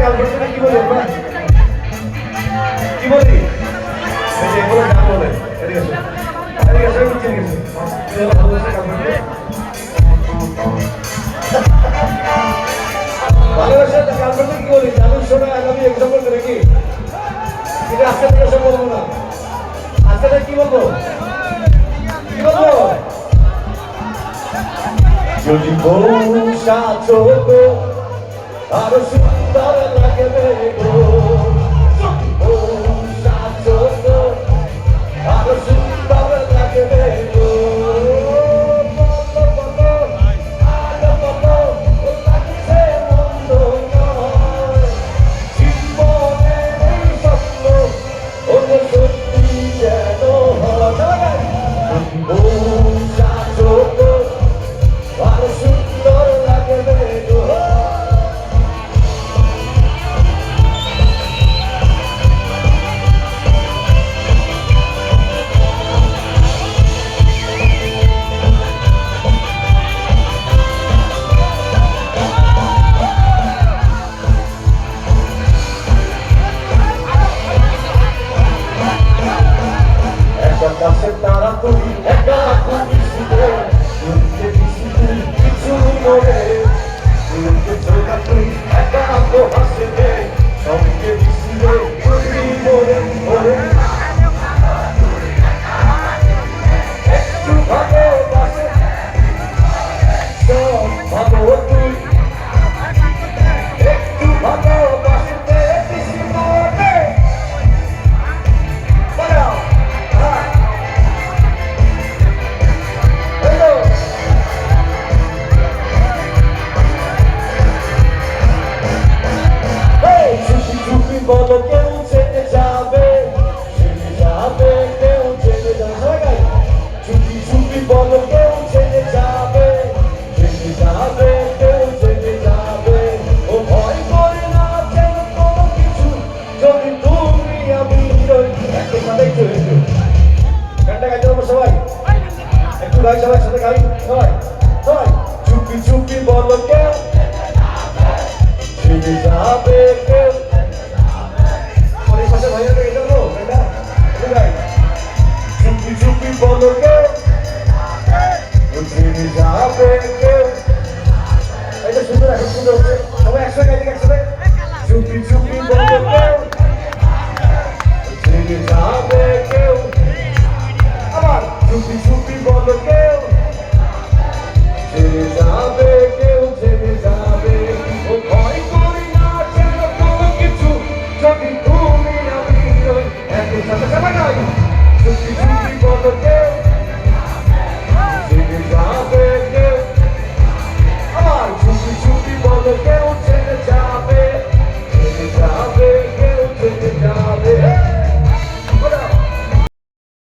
গান করতে কি বলি আমরা? কি বলি? এই যে এগুলো গান বলে। এদিকে এসো। এদিকে এসো, আমি চিনি গেছি। তুমি ভালোবাসা গান করতে? ভালোবাসা গান করতে কি বলি? আমি শোনা আমি এক্সাম্পল করে কি? এটা আজকে থেকে সব বলবো না। আজকে থেকে কি বলবো? কি বলবো? যদি বর্ষা চোখ আরো সুন্দর লাগবে গো, যদি বর্ষা চোখ আরো সুন্দর লাগবে গো, লাগছে মন্দ নয়, জীবনের এই স্বপ্ন ওরে সত্যি যেন হয়। যদি বর্ষা চোখ আরো সুন্দর লাগবে গো। কাছে তারা তুমি একা খুঁজছিলে, তুইকে দিছিলে কিছু মনে, তুইকে চোখা তুই একা তো হাসিলে, সবকে দিছিলে তুমি মনে মনে। একটু ভালোবাসে সব ভালো তুই, একটু ভালোবাসতে দিছি মনে। বলো কেউ চেনে যাবে, চেনে যাবে, কেউ চেনে যাবে, চুপি চুপি বলো কেউ চেনে যাবে, চেনে যাবে, কেউ চেনে যাবে। ও ভয় করে না যেন কোনো কিছু, যদি তুমি আমি রই। একটু সাথে একটু গানটা গাইতে পারবো সবাই? একটু গাই সবাই সাথে গাই, সবাই সবাই। চুপি চুপি বলো কেউ চেনে যাবে, কেউ চুপি চুপি বলো কেউ চেনে যাবে, কেউ। এটা সুন্দর, এখন সুন্দর হচ্ছে, সবাই একসাথে গাইতে একসাথে। চুপি চুপি বলো কেউ চেনে যাবে, কেউ। আবার চুপি চুপি বলো কেউ চেনে যাবে।